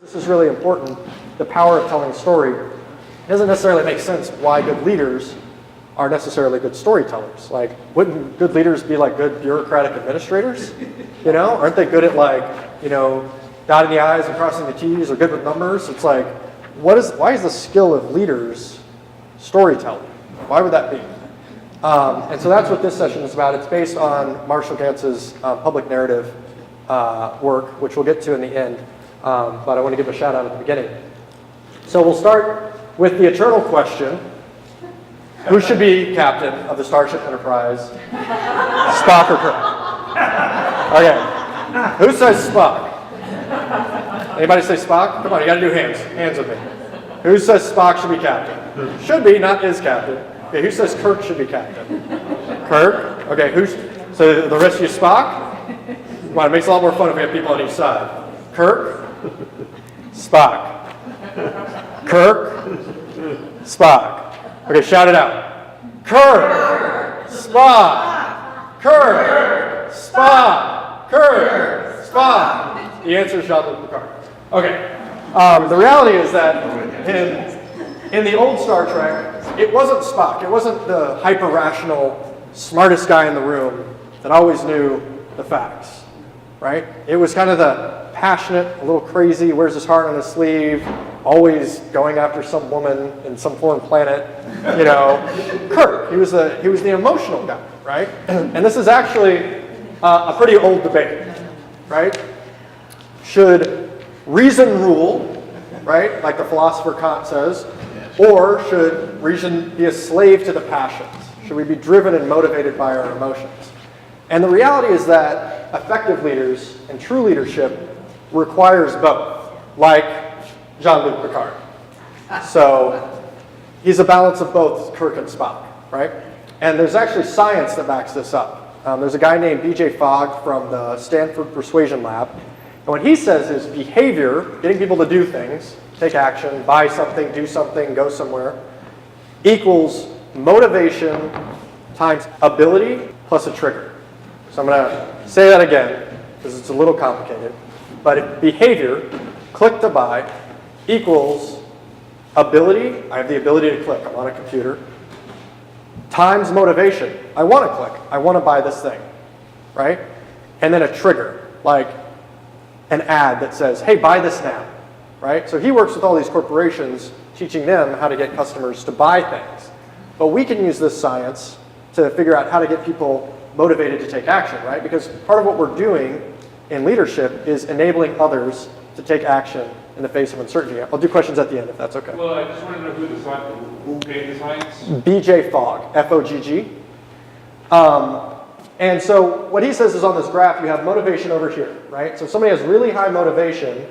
This is really important. The power of telling a story. It doesn't necessarily make sense why good leaders are necessarily good storytellers. Like, wouldn't good leaders be like good bureaucratic administrators? You know, aren't they good at like, you know, dotting the I's and crossing the T's, or good with numbers? It's like, why is the skill of leaders storytelling? Why would that be? And so that's what this session is about. It's based on Marshall Gantz's public narrative work, which we'll get to in the end. But I want to give a shout out at the beginning. So we'll start with the eternal question: who should be captain of the Starship Enterprise, Spock or Kirk? Okay, who says Spock? Anybody say Spock? Come on, you got to do hands. Hands with me. Who says Spock should be captain? Should be, not is captain. Okay, who says Kirk should be captain? Kirk? Okay, so the rest of you Spock? Come on, it makes it a lot more fun if we have people on each side. Kirk? Spock. Kirk? Spock. Okay, shout it out. Kirk! Spock! Kirk! Spock! Kirk! Spock! The answer is Jean-Luc Picard. Okay. The reality is that in the old Star Trek, it wasn't Spock. It wasn't the hyper-rational, smartest guy in the room that always knew the facts, right? It was kind of the passionate, a little crazy, wears his heart on his sleeve, always going after some woman in some foreign planet, you know. Kirk, he was the emotional guy, right? And this is actually a pretty old debate, right? Should reason rule, right, like the philosopher Kant says, or should reason be a slave to the passions? Should we be driven and motivated by our emotions? And the reality is that effective leaders and true leadership requires both, like Jean-Luc Picard. So he's a balance of both Kirk and Spock, right? And there's actually science that backs this up. There's a guy named B.J. Fogg from the Stanford Persuasion Lab. And what he says is behavior, getting people to do things, take action, buy something, do something, go somewhere, equals motivation times ability plus a trigger. So I'm going to say that again because it's a little complicated. But if behavior, click to buy, equals ability, I have the ability to click, I'm on a computer, times motivation, I want to click, I want to buy this thing, right? And then a trigger, like an ad that says, hey, buy this now, right? So he works with all these corporations, teaching them how to get customers to buy things. But we can use this science to figure out how to get people motivated to take action, right? Because part of what we're doing in leadership is enabling others to take action in the face of uncertainty. I'll do questions at the end if that's okay. Well, I just want to know who gave the science? B.J. Fogg, F-O-G-G. And so what he says is on this graph, you have motivation over here, right? So if somebody has really high motivation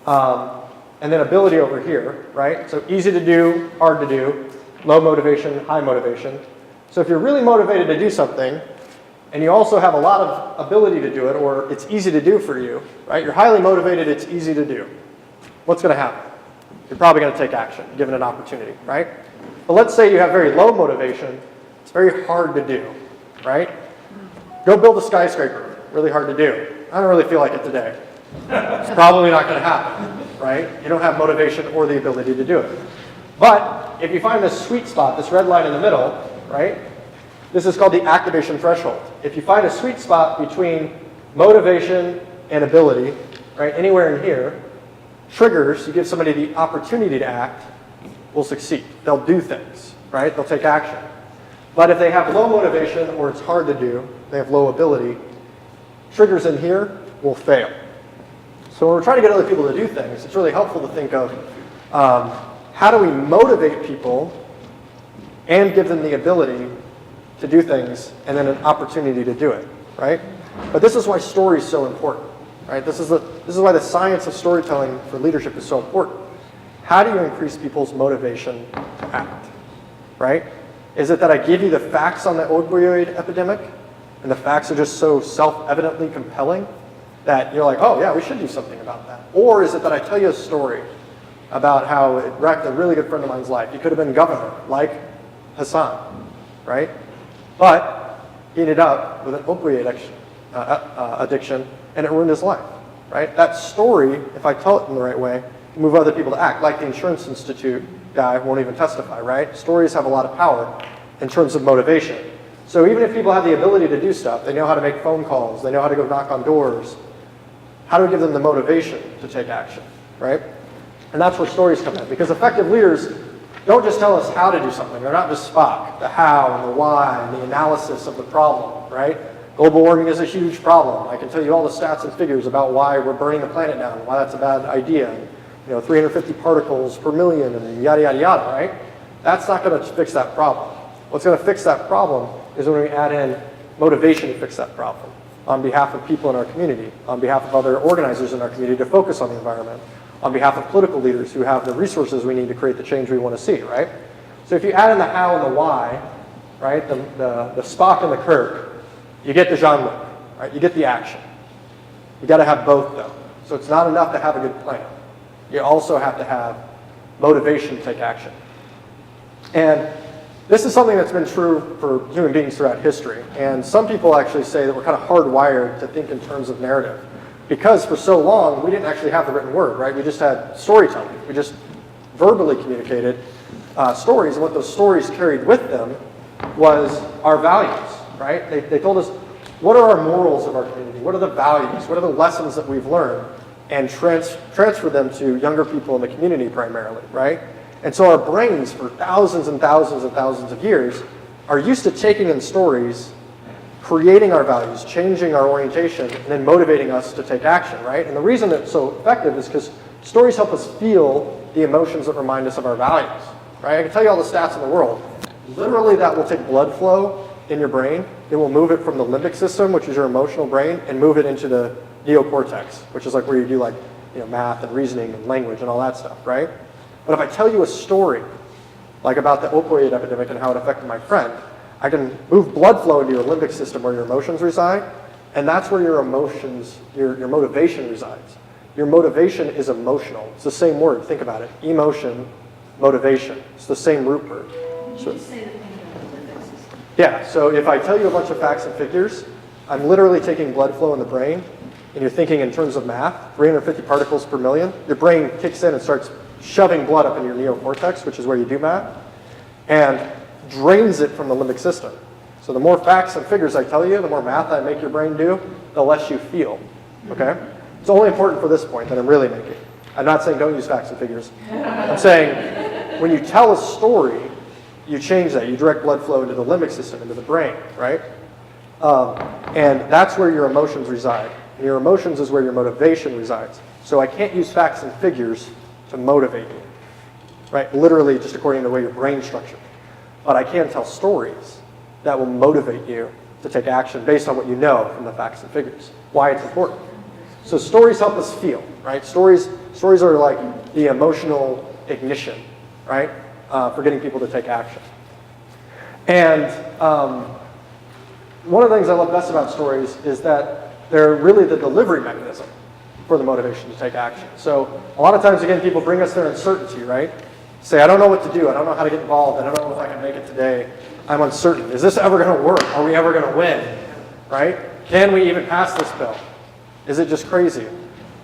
and then ability over here, right? So easy to do, hard to do, low motivation, high motivation. So if you're really motivated to do something, and you also have a lot of ability to do it, or it's easy to do for you, right? You're highly motivated, it's easy to do. What's going to happen? You're probably going to take action, given an opportunity, right? But let's say you have very low motivation, it's very hard to do, right? Go build a skyscraper, really hard to do. I don't really feel like it today. It's probably not going to happen, right? You don't have motivation or the ability to do it. But if you find this sweet spot, this red line in the middle, right? This is called the activation threshold. If you find a sweet spot between motivation and ability, right, anywhere in here, triggers, you give somebody the opportunity to act, will succeed. They'll do things, right? They'll take action. But if they have low motivation or it's hard to do, they have low ability, triggers in here will fail. So when we're trying to get other people to do things, it's really helpful to think of how do we motivate people and give them the ability to do things, and then an opportunity to do it, right? But this is why story is so important, right? This is why the science of storytelling for leadership is so important. How do you increase people's motivation to act, right? Is it that I give you the facts on the opioid epidemic, and the facts are just so self-evidently compelling that you're like, oh yeah, we should do something about that? Or is it that I tell you a story about how it wrecked a really good friend of mine's life? He could have been governor, like Hassan, right? But he ended up with an opioid addiction, and it ruined his life. right? That story, if I tell it in the right way, can move other people to act, like the Insurance Institute guy won't even testify, right? Stories have a lot of power in terms of motivation. So even if people have the ability to do stuff, they know how to make phone calls, they know how to go knock on doors, how do we give them the motivation to take action, right? And that's where stories come in, because effective leaders don't just tell us how to do something. They're not just Spock, the how and the why and the analysis of the problem, right? Global warming is a huge problem. I can tell you all the stats and figures about why we're burning the planet down, why that's a bad idea. And, 350 particles per million and yada, yada, yada, right? That's not going to fix that problem. What's going to fix that problem is when we add in motivation to fix that problem on behalf of people in our community, on behalf of other organizers in our community to focus on the environment, on behalf of political leaders who have the resources we need to create the change we want to see, right? So if you add in the how and the why, right, the Spock and the Kirk, you get the Jean-Luc, right? You get the action. You got to have both, though. So it's not enough to have a good plan. You also have to have motivation to take action. And this is something that's been true for human beings throughout history. And some people actually say that we're kind of hardwired to think in terms of narrative. Because for so long, we didn't actually have the written word, right? We just had storytelling. We just verbally communicated stories. And what those stories carried with them was our values, right? They told us, what are our morals of our community? What are the values? What are the lessons that we've learned? And transfer them to younger people in the community primarily, right? And so our brains for thousands and thousands and thousands of years are used to taking in stories, creating our values, changing our orientation, and then motivating us to take action, right? And the reason it's so effective is because stories help us feel the emotions that remind us of our values, right? I can tell you all the stats in the world. Literally, that will take blood flow in your brain. It will move it from the limbic system, which is your emotional brain, and move it into the neocortex, which is like where you do like math and reasoning and language and all that stuff, right? But if I tell you a story, like about the opioid epidemic and how it affected my friend, I can move blood flow into your limbic system where your emotions reside, and that's where your emotions, your motivation resides. Your motivation is emotional. It's the same word. Think about it. Emotion, motivation. It's the same root word. Did you say the thing about the limbic system? Yeah, so if I tell you a bunch of facts and figures, I'm literally taking blood flow in the brain, and you're thinking in terms of math, 350 particles per million, your brain kicks in and starts shoving blood up in your neocortex, which is where you do math, and drains it from the limbic system. So the more facts and figures I tell you, the more math I make your brain do, the less you feel, okay? It's only important for this point that I'm really making. I'm not saying don't use facts and figures. I'm saying when you tell a story, you change that. You direct blood flow into the limbic system, into the brain, right? And that's where your emotions reside. And your emotions is where your motivation resides. So I can't use facts and figures to motivate you, right? Literally just according to the way your brain's structured. But I can tell stories that will motivate you to take action based on what you know from the facts and figures, why it's important. So stories help us feel, right? Stories are like the emotional ignition, right? For getting people to take action. And one of the things I love best about stories is that they're really the delivery mechanism for the motivation to take action. So a lot of times, again, people bring us their uncertainty, right? Say, I don't know what to do. I don't know how to get involved. I don't know if I can make it today. I'm uncertain. Is this ever going to work? Are we ever going to win, right? Can we even pass this bill? Is it just crazy?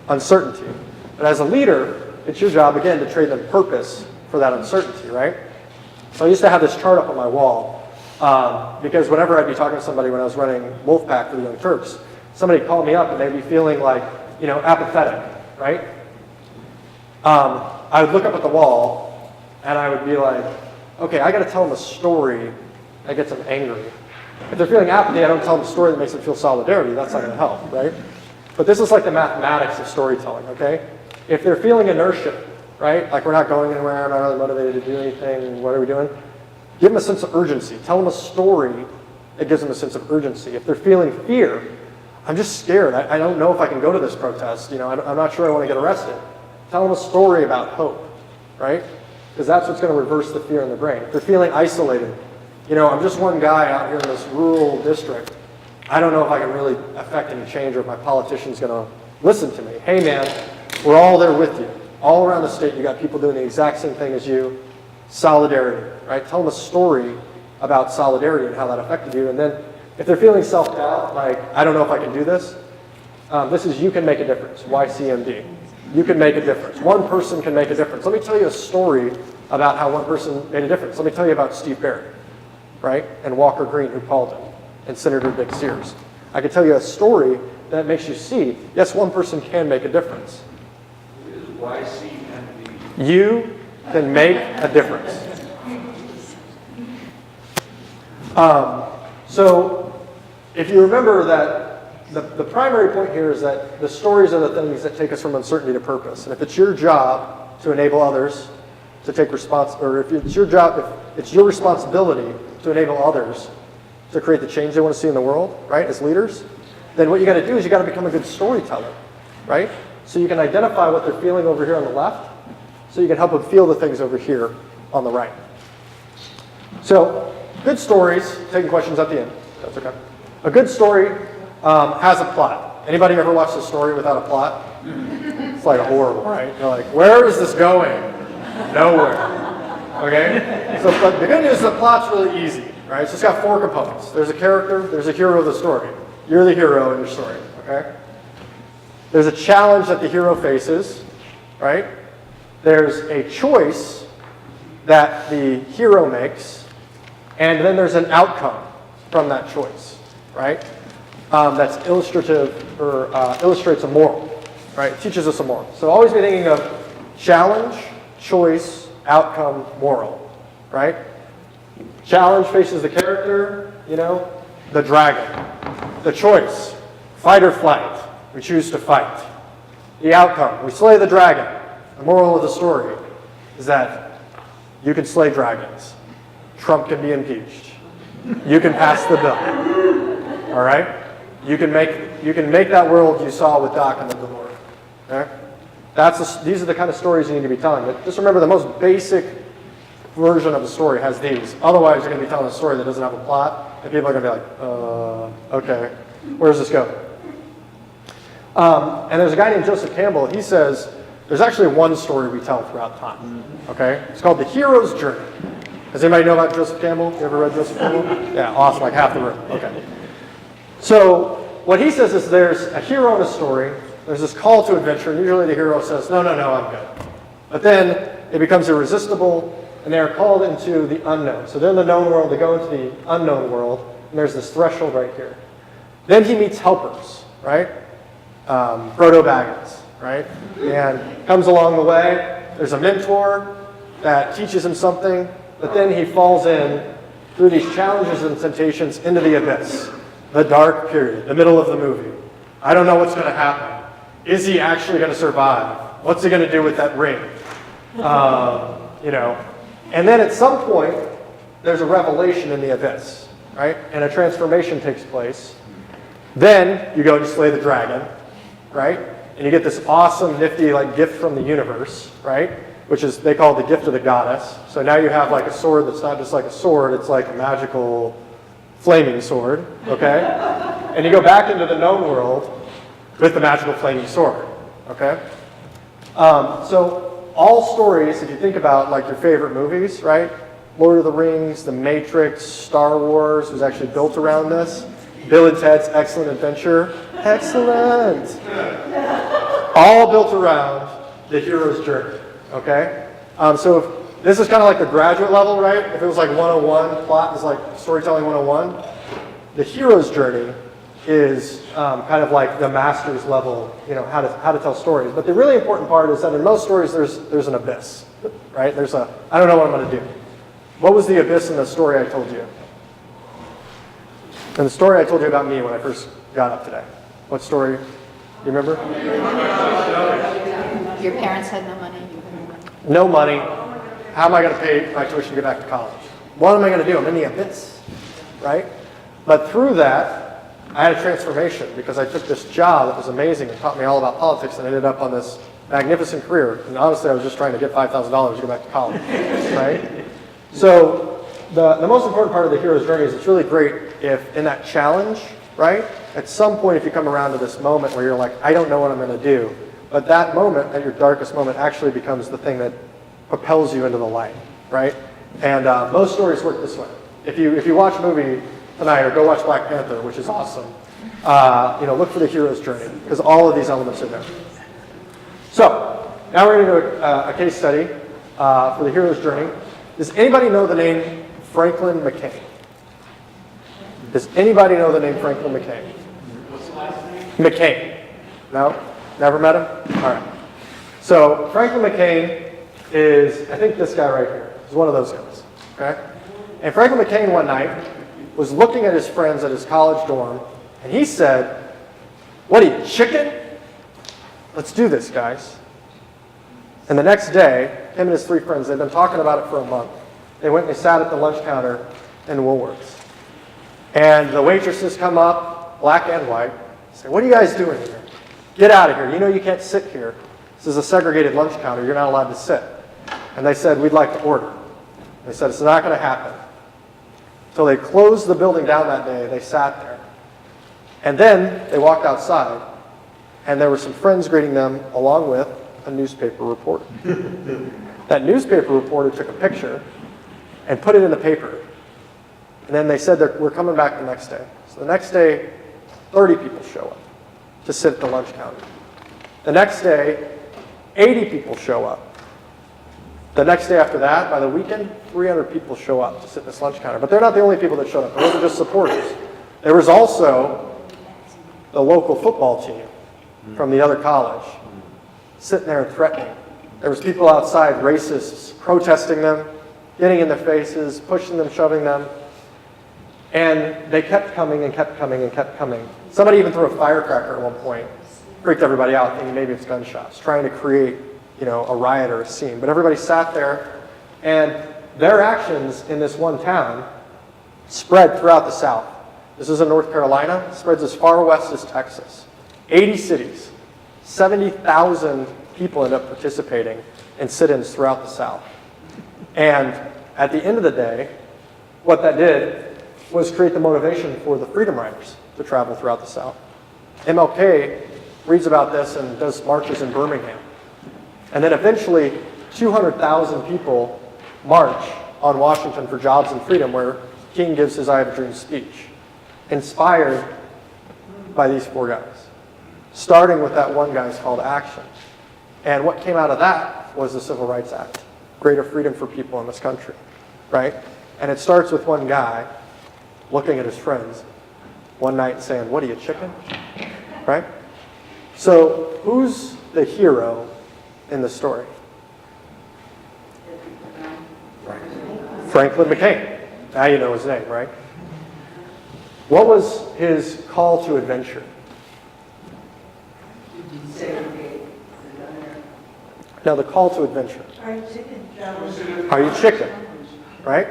Uncertainty. But as a leader, it's your job, again, to trade them purpose for that uncertainty, right? So I used to have this chart up on my wall because whenever I'd be talking to somebody when I was running Wolfpack for the Young Turks, somebody called me up and they'd be feeling like, apathetic, right? I would look up at the wall and I would be like, okay, I got to tell them a story that gets them angry. If they're feeling apathy, I don't tell them a story that makes them feel solidarity. That's not going to help, right? But this is like the mathematics of storytelling, okay? If they're feeling inertia, right? Like we're not going anywhere, I'm not really motivated to do anything, what are we doing? Give them a sense of urgency. Tell them a story that gives them a sense of urgency. If they're feeling fear, I'm just scared. I don't know if I can go to this protest. I'm not sure I want to get arrested. Tell them a story about hope, right? Because that's what's going to reverse the fear in the brain. If they're feeling isolated, I'm just one guy out here in this rural district. I don't know if I can really affect any change or if my politician's going to listen to me. Hey, man, we're all there with you. All around the state, you got people doing the exact same thing as you. Solidarity, right? Tell them a story about solidarity and how that affected you. And then if they're feeling self-doubt, like, I don't know if I can do this, This is you can make a difference, YCMD. You can make a difference. One person can make a difference. Let me tell you a story about how one person made a difference. Let me tell you about Steve Barrett, right? And Walker Green, who called him, and Senator Dick Sears. I can tell you a story that makes you see, yes, one person can make a difference. What is YCMD? You can make a difference. So if you remember that the primary point here is that the stories are the things that take us from uncertainty to purpose. And if it's your job to enable others to take or if it's your job, if it's your responsibility to enable others to create the change they want to see in the world, right, as leaders, then what you got to do is you got to become a good storyteller, right? So you can identify what they're feeling over here on the left, so you can help them feel the things over here on the right. So good stories, taking questions at the end, that's okay. A good story has a plot. Anybody ever watched a story without a plot? It's like horrible, right? You're like, where is this going? Nowhere. Okay? So but the good news is the plot's really easy, right? So it's got 4 components. There's a character, there's a hero of the story. You're the hero in your story, okay? There's a challenge that the hero faces, right? There's a choice that the hero makes, and then there's an outcome from that choice, right? That's illustrative or illustrates a moral, right? It teaches us a moral. So always be thinking of challenge, choice, outcome, moral, right? Challenge faces the character, the dragon. The choice, fight or flight. We choose to fight. The outcome, we slay the dragon. The moral of the story is that you can slay dragons. Trump can be impeached. You can pass the bill. All right? You can make that world you saw with Doc and the Delore. Okay? These are the kind of stories you need to be telling. But just remember, the most basic version of the story has these. Otherwise, you're going to be telling a story that doesn't have a plot, and people are going to be like, okay, where does this go? And there's a guy named Joseph Campbell. He says there's actually one story we tell throughout time. Okay? It's called The Hero's Journey. Does anybody know about Joseph Campbell? You ever read Joseph Campbell? Yeah, awesome, like half the room. Okay. So what he says is there's a hero in a story, there's this call to adventure, and usually the hero says, no, I'm good. But then it becomes irresistible, and they are called into the unknown. So they're in the known world, they go into the unknown world, and there's this threshold right here. Then he meets helpers, right? Frodo Baggins, right? And comes along the way, there's a mentor that teaches him something, but then he falls in through these challenges and temptations into the abyss, the dark period, the middle of the movie. I don't know what's going to happen. Is he actually going to survive? What's he going to do with that ring? And then at some point, there's a revelation in the abyss, right? And a transformation takes place. Then you go and slay the dragon, right? And you get this awesome, nifty, gift from the universe, right? Which is, they call it the gift of the goddess. So now you have a sword that's not just like a sword, it's like a magical flaming sword, okay? And you go back into the known world with the magical flaming sword, okay? So all stories, if you think about your favorite movies, right? Lord of the Rings, The Matrix, Star Wars was actually built around this. Bill and Ted's Excellent Adventure. Excellent! All built around the hero's journey, okay? So if this is kind of like the graduate level, right? If it was 101, plot is storytelling 101. The hero's journey is kind of like the master's level, how to tell stories. But the really important part is that in most stories, there's an abyss, right? I don't know what I'm going to do. What was the abyss in the story I told you? And the story I told you about me when I first got up today. What story? You remember? Your parents had no money. You had no money. No money. How am I going to pay my tuition to get back to college? What am I going to do? I'm in the abyss, right? But through that, I had a transformation because I took this job that was amazing and taught me all about politics and ended up on this magnificent career. And honestly, I was just trying to get $5,000 to go back to college, right? So the most important part of the hero's journey is it's really great if in that challenge, right? At some point, if you come around to this moment where you're like, I don't know what I'm going to do, but that moment, at your darkest moment, actually becomes the thing that propels you into the light, right? And most stories work this way. If you watch a movie tonight or go watch Black Panther, which is awesome, look for the hero's journey, because all of these elements are there. So, now we're going to do a case study for the hero's journey. Does anybody know the name Franklin McCain? Does anybody know the name Franklin McCain? What's the last name? McCain. No? Never met him? All right. So Franklin McCain is, I think this guy right here. He's one of those guys. Okay? And Franklin McCain one night was looking at his friends at his college dorm, and he said, "What are you, chicken? Let's do this, guys." And the next day, him and his 3 friends, they'd been talking about it for a month. They went and they sat at the lunch counter in Woolworths. And the waitresses come up, black and white, say, "What are you guys doing here? Get out of here. You know you can't sit here. This is a segregated lunch counter. You're not allowed to sit." And they said, "We'd like to order." They said, "It's not going to happen." So they closed the building down that day. They sat there. And then they walked outside, and there were some friends greeting them along with a newspaper reporter. That newspaper reporter took a picture and put it in the paper. And then they said that we're coming back the next day. So the next day, 30 people show up to sit at the lunch counter. The next day, 80 people show up. The next day after that, by the weekend, 300 people show up to sit at this lunch counter. But they're not the only people that showed up. They weren't just supporters. There was also the local football team from the other college sitting there and threatening. There was people outside, racists, protesting them, getting in their faces, pushing them, shoving them. And they kept coming and kept coming and kept coming. Somebody even threw a firecracker at one point, freaked everybody out, thinking maybe it's gunshots, trying to create, a riot or a scene. But everybody sat there, and their actions in this one town spread throughout the South. This is in North Carolina, spreads as far west as Texas. 80 cities, 70,000 people end up participating in sit-ins throughout the South. And at the end of the day, what that did was create the motivation for the Freedom Riders to travel throughout the South. MLK reads about this and does marches in Birmingham. And then eventually, 200,000 people march on Washington for Jobs and Freedom, where King gives his I Have a Dream speech, inspired by these 4 guys, starting with that one guy's call to action. And what came out of that was the Civil Rights Act, greater freedom for people in this country, right? And it starts with one guy looking at his friends one night and saying, "What are you, chicken?" Right? So who's the hero in the story? Franklin McCain. Now you know his name, right? What was his call to adventure? Now the call to adventure. Are you chicken? Are you chicken? Right?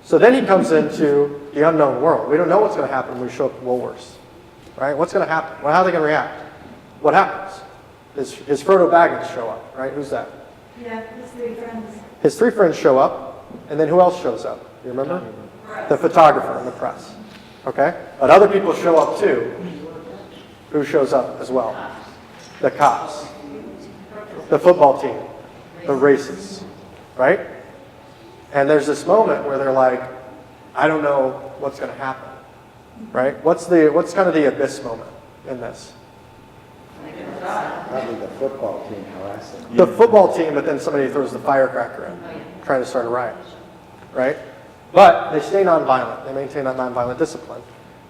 So then he comes into the unknown world. We don't know what's going to happen when we show up at Woolworths. Right? What's going to happen? Well, how are they going to react? What happens? His Frodo Baggins show up, right? Who's that? Yeah, his 3 friends. His 3 friends show up, and then who else shows up? You remember? The photographer and the press. Okay? But other people show up too. Who shows up as well? The cops. The football team. The racists. Right? And there's this moment where they're like, I don't know what's going to happen. Right? What's kind of the abyss moment in this? Probably the football team harassing. The football team, but then somebody throws the firecracker in, trying to start a riot, right? But they stay nonviolent. They maintain that nonviolent discipline.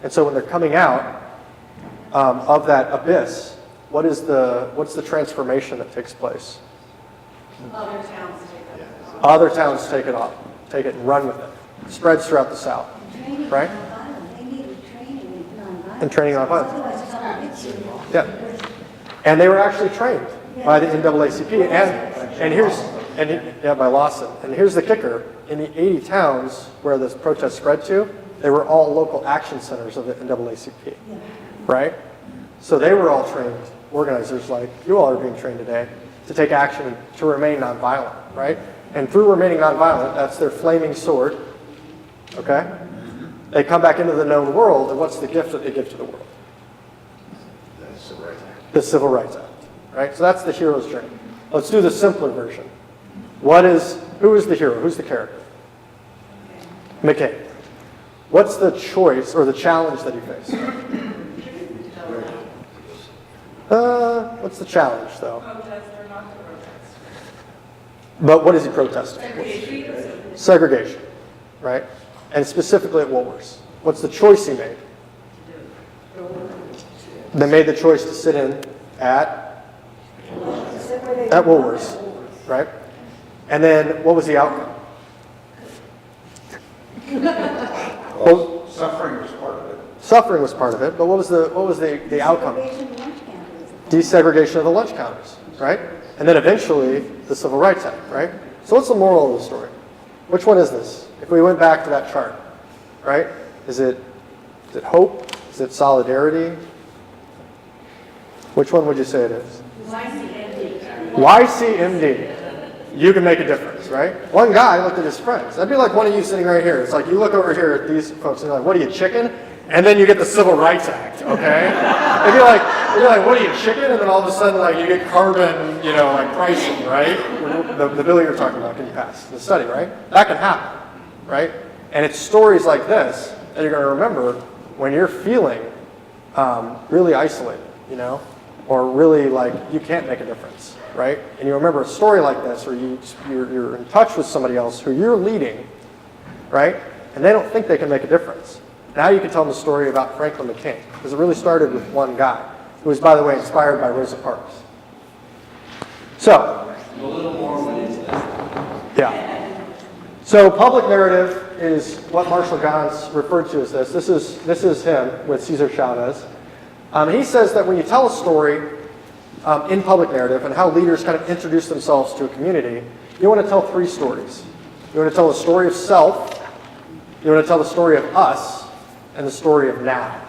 And so when they're coming out of that abyss, what's the transformation that takes place? Other towns take up. Other towns take it and run with it. Spreads throughout the South, right? They needed training in nonviolence. And training nonviolence. Otherwise, someone hits you. Yeah. And they were actually trained by the NAACP. By Lawson. And here's the kicker. In the 80 towns where this protest spread to, they were all local action centers of the NAACP. Right? So they were all trained, organizers like you all are being trained today, to take action to remain nonviolent. Right? And through remaining nonviolent, that's their flaming sword. Okay? They come back into the known world, and what's the gift that they give to the world? The Civil Rights Act, right? So that's the hero's journey. Let's do the simpler version. Who is the hero? Who's the character? McCain. What's the choice or the challenge that he faced? What's the challenge, though? But what is he protesting? Segregation, right? And specifically at Woolworths. What's the choice he made? They made the choice to sit in at Woolworths, right? And then what was the outcome? Well, Suffering was part of it. suffering was part of it, but what was the outcome? Segregation lunch counters. Desegregation of the lunch counters, right? And then eventually the Civil Rights Act, right? So what's the moral of the story? Which one is this? If we went back to that chart, right? Is it hope? Is it solidarity? Which one would you say it is? YCMD. You can make a difference, right? One guy looked at his friends. That'd be like one of you sitting right here. It's like you look over here at these folks and you're like, what are you, chicken? And then you get the Civil Rights Act, okay? It'd be like, what are you, chicken? And then all of a sudden, like, you get carbon, like pricing, right? The bill you're talking about can pass, the study, right? That can happen, right? And it's stories like this that you're going to remember when you're feeling really isolated, or really like you can't make a difference, right? And you remember a story like this, or you're in touch with somebody else who you're leading, right? And they don't think they can make a difference. Now you can tell them the story about Franklin McCain, because it really started with one guy, who was, by the way, inspired by Rosa Parks. So, A little more when it's yeah. So public narrative is what Marshall Gans referred to as this. This is him with Cesar Chavez. He says that when you tell a story in public narrative and how leaders kind of introduce themselves to a community, you want to tell three stories. You want to tell the story of self, you want to tell the story of us, and the story of now.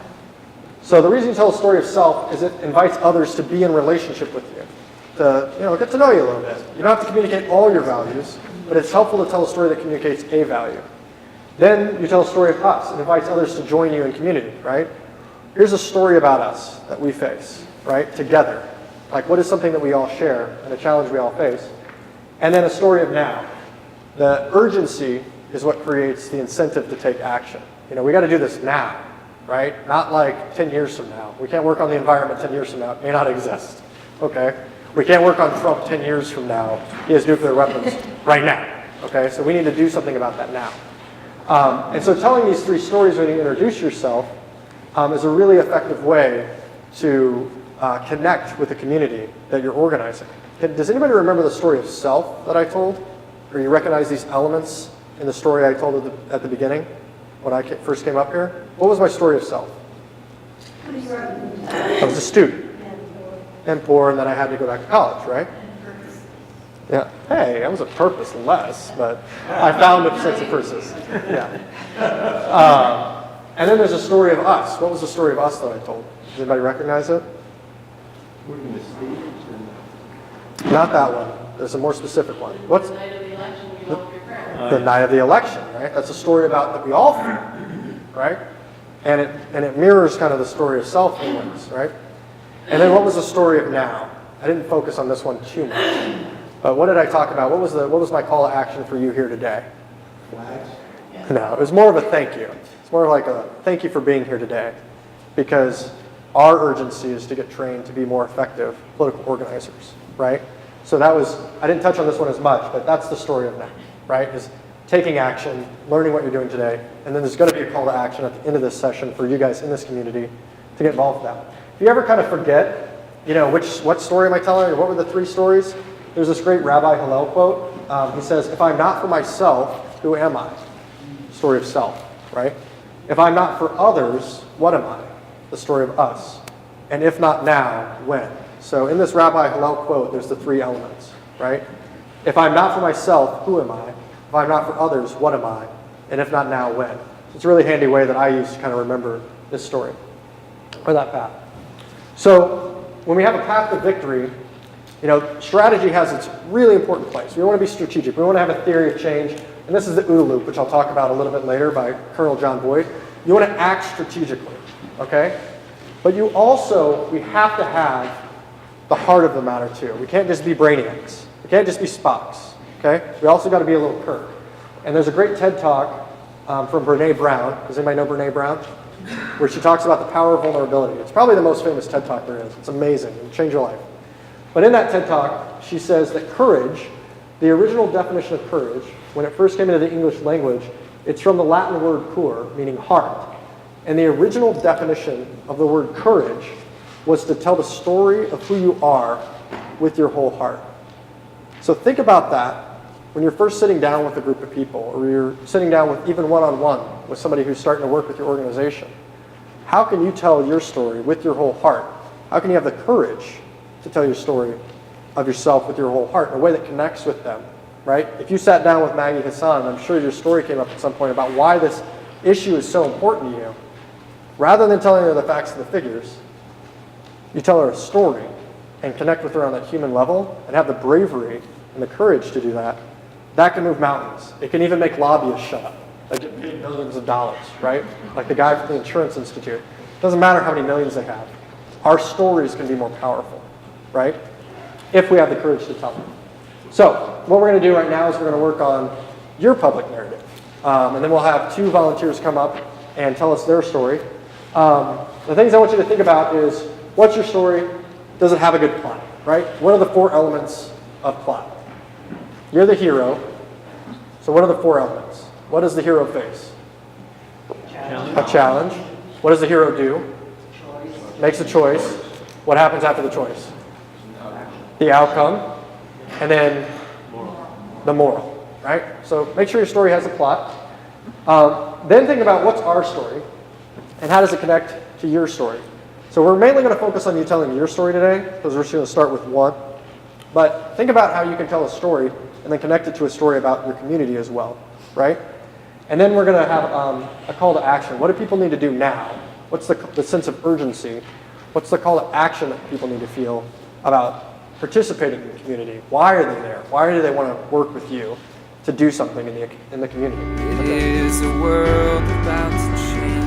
So the reason you tell a story of self is it invites others to be in relationship with you, to get to know you a little bit. You don't have to communicate all your values, but it's helpful to tell a story that communicates a value. Then you tell a story of us. It invites others to join you in community, right? Here's a story about us that we face, right, together. Like, what is something that we all share and a challenge we all face? And then a story of now. The urgency is what creates the incentive to take action. We got to do this now, right? Not like 10 years from now. We can't work on the environment 10 years from now. It may not exist, okay? We can't work on Trump 10 years from now. He has nuclear weapons right now, okay? So we need to do something about that now. And so telling these three stories when you introduce yourself is a really effective way to connect with the community that you're organizing. Does anybody remember the story of self that I told? Or you recognize these elements in the story I told at the beginning when I first came up here? What was my story of self? I was a student and poor, and then I had to go back to college, right? Yeah. Hey, I was a purposeless, but I found a sense of purpose. Yeah. And then there's a story of us. What was the story of us that I told? Does anybody recognize it? Not that one. There's a more specific one. What's the night of the election? You lost your parents. The night of the election, right? That's a story about that we all feel, right? And it mirrors kind of the story of self in ways, right? And then what was the story of now? I didn't focus on this one too much. But what did I talk about? What was my call to action for you here today? Flags? No, it was more of a thank you. It's more like a thank you for being here today, because our urgency is to get trained to be more effective political organizers, right? So I didn't touch on this one as much, but that's the story of now, right? Is taking action, learning what you're doing today, and then there's going to be a call to action at the end of this session for you guys in this community to get involved with that. If you ever kind of forget, what story am I telling, or what were the three stories? There's this great Rabbi Hillel quote. He says, if I'm not for myself, who am I? Story of self, right? If I'm not for others, what am I? The story of us. And if not now, when? So in this Rabbi Hillel quote, there's the three elements, right? If I'm not for myself, who am I? If I'm not for others, what am I? And if not now, when? So it's a really handy way that I use to kind of remember this story, or that path. So when we have a path to victory, strategy has its really important place. We want to be strategic. We want to have a theory of change. And this is the OODA loop, which I'll talk about a little bit later by Colonel John Boyd. You want to act strategically, okay? But we have to have the heart of the matter too. We can't just be brainiacs. We can't just be Spocks, okay? We also got to be a little Kirk. And there's a great TED Talk from Brene Brown. Does anybody know Brene Brown? where she talks about the power of vulnerability. It's probably the most famous TED Talk there is. It's amazing. It'll change your life. But in that TED Talk, she says that courage, the original definition of courage, when it first came into the English language, it's from the Latin word cur, meaning heart. And the original definition of the word courage was to tell the story of who you are with your whole heart. So think about that when you're first sitting down with a group of people, or you're sitting down with even one-on-one with somebody who's starting to work with your organization. How can you tell your story with your whole heart? How can you have the courage to tell your story of yourself with your whole heart in a way that connects with them, right? If you sat down with Maggie Hassan, I'm sure your story came up at some point about why this issue is so important to you. Rather than telling her the facts and the figures, you tell her a story and connect with her on that human level and have the bravery and the courage to do that. That can move mountains. It can even make lobbyists shut up. Like get paid millions of dollars, right? Like the guy from the Insurance Institute. Doesn't matter how many millions they have. Our stories can be more powerful, right? If we have the courage to tell them. So what we're going to do right now is we're going to work on your public narrative. And then we'll have 2 volunteers come up and tell us their story. The things I want you to think about is, what's your story? Does it have a good plot, right? What are the 4 elements of plot? You're the hero. So what are the 4 elements? What does the hero face? A challenge. What does the hero do? Makes a choice. What happens after the choice? The outcome. And then the moral, right? So make sure your story has a plot. Then think about what's our story and how does it connect to your story. So we're mainly going to focus on you telling your story today because we're just going to start with one. But think about how you can tell a story and then connect it to a story about your community as well, right? And then we're going to have a call to action. What do people need to do now? What's the sense of urgency? What's the call to action that people need to feel about participating in the community? Why are they there? Why do they want to work with you to do something in the community? It is a world about to change.